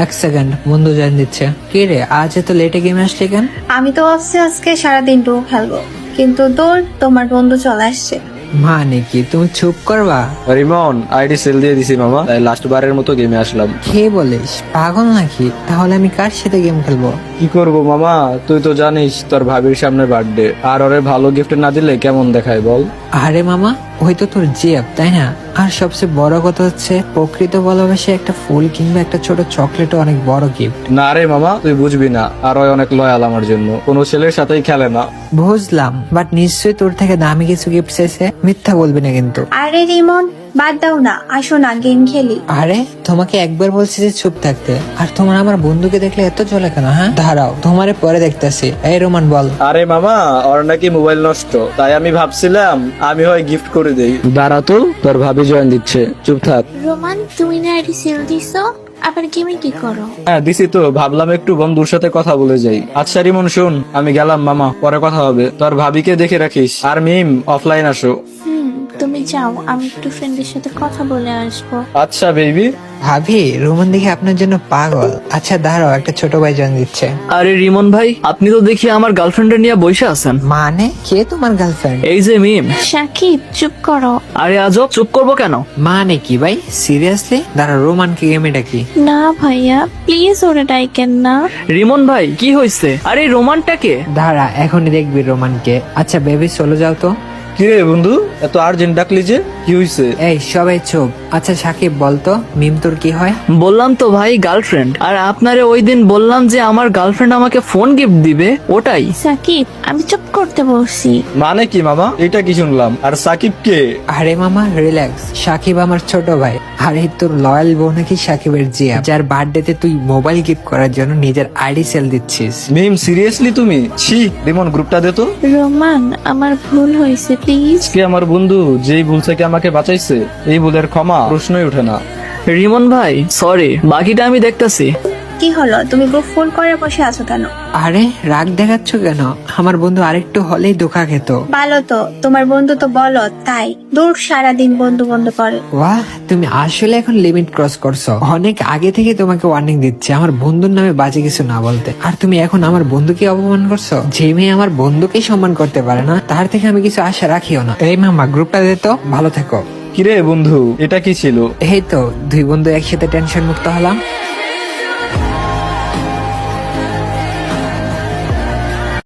এক সেকেন্ড, বন্ধু জান দিচ্ছে। কে রে, আজ এত লেটে গেমে আসলি কেন? আমি তো ভাবছি আজকে সারাদিন ডো খেলবো, কিন্তু তোর তোমার বন্ধু চলে আসছে। মানে কি, তুমি চুপ করবা? রিমন আইডি সেল দিয়ে দিছি মামা, তাই লাস্ট বারের মতো গেমে আসলাম। কে বলিস, পাগল নাকি? তাহলে আমি কার সাথে গেম খেলবো? কি করব মামা, তুই তো জানিস তোর ভাবির সামনে বার্থডে, আর ওরে ভালো গিফট না দিলে কেমন দেখায় বল? আরে মামা, ওই তো তোর জিয়াব, তাই না? আর সবচেয়ে বড় কথা হচ্ছে, প্রকৃত ভালোবাসে একটা ফুল কিংবা একটা ছোট চকলেটও অনেক বড় গিফট। না রে মামা, তুই বুঝবি না, আর ওই অনেক লয়াল আমার জন্য, কোনো ছেলের সাথেই খেলে না। বুঝলাম, বাট নিশ্চয়ই তোর থেকে দামি কিছু গিফট চাইছে। মিথ্যা বলবি না কিন্তু। আরে রিমন, বাদ দাও না, আসো না গেম খেলি। আরে তোমাকে একবার বলছি যে চুপ থাকতে, আর তোমার আমার বন্ধুকে দেখলে এত চলে কেন? হ্যাঁ দাঁড়াও, তোমারে পরে দেখতেছি। এই রোমান বল। আরে মামা, ওর নাকি মোবাইল নষ্ট, তাই আমি ভাবছিলাম আমি হয় গিফট করে দেই। দাঁড়া তো, তোর ভাবি জয়েন দিচ্ছে, চুপ থাক। রোমান, তুমি না আইডি সেল দিছো, আবার গেমে কি করো? হ্যাঁ দিছি তো, ভাবলাম একটু বন্ধুর সাথে কথা বলে যাই। আচ্ছা রিমন শুন, আমি গেলাম মামা, পরে কথা হবে। তোর ভাবিকে দেখে রাখিস, আর মিম অফলাইন আসো। তুমি যাও, আমি একটু ফ্রেন্ডের সাথে কথা বলে আসবো। আচ্ছা বেবি। ভাবি, রোমান দেখি আপনার জন্য পাগল। আচ্ছা দাঁড়াও, একটা ছোট ভাই জয়েন দিচ্ছে। আরে রিমন ভাই, আপনি তো দেখি আমার গার্লফ্রেন্ডের নিয়ে বসে আছেন। মানে কে তোমার গার্লফ্রেন্ড? এই যে মিম। সাকিব, চুপ করো। আরে আজব, চুপ করবো কেন? মানে কি ভাই, সিরিয়াসলি? দাঁড়া, রোমানকে গেমে ডাকি। না ভাইয়া, প্লিজ ওরে ডাইকেন না। রিমন ভাই, কি হয়েছে? আরে রোমানটাকে। দাঁড়া, এখনই দেখবি রোমানকে। আচ্ছা বেবি, চলে যাও তো। কি রে বন্ধু, এত আর্জেন্ট ডাকলি যে, কি হইছে? এই সবাই চুপ। আচ্ছা সাকিব বলতো, মিম তোর কি হয়? বললাম তো ভাই, গার্লফ্রেন্ড। আর আপনারে ওই দিন বললাম যে আমার গার্লফ্রেন্ড আমাকে ফোন গিফট দিবে, ওটাই। সাকিব, আমি চুপ করতে বলছি। মানে কি মামা, এটা কি শুনলাম? আর সাকিব কে? আরে মামা রিল্যাক্স, সাকিব আমার ছোট ভাই। আরে তোর লয়াল বউ নাকি সাকিবের জিয়া, যার বার্থডেতে তুই মোবাইল গিফট করার জন্য নিজের আইডি সেল দিচ্ছিস। মিম সিরিয়াসলি তুমি? ছি, রিমন গ্রুপটা দে তো। রোমান, আমার ভুল হয়েছে, প্লিজ। কে আমার বন্ধু যেই ভুল থেকে আমাকে বাঁচাইছে, এই ভুলের ক্ষমা প্রশ্নই ওঠে না। রিমন ভাই সরি, বাকিটা আমি দেখতাছি। কি হলো, তুমি গ্রুপ ফুল করে বসে আছো কেন? আরে রাগ দেখাচ্ছ কেন? আমার বন্ধু আরেকটু হলেই ধোকা খেত। ভালো তো, তোমার বন্ধু তো বলো, তাই দূর সারাদিন বন্ধু বন্ধু করে। বাহ, তুমি আসলে এখন লিমিট ক্রস করছো। অনেক আগে থেকে তোমাকে ওয়ার্নিং দিচ্ছে আমার বন্ধুর নামে বাজে কিছু না বলতে, আর তুমি এখন আমার বন্ধুকে অপমান করছো। যে মেয়ে আমার বন্ধুকে সম্মান করতে পারে না, তার থেকে আমি কিছু আশা রাখিও না। এই মামা, গ্রুপটা দে তো, ভালো থেকো। কিরে বন্ধু, এটা কি ছিল? এই তো দুই বন্ধু একসাথে টেনশন মুক্ত হলাম।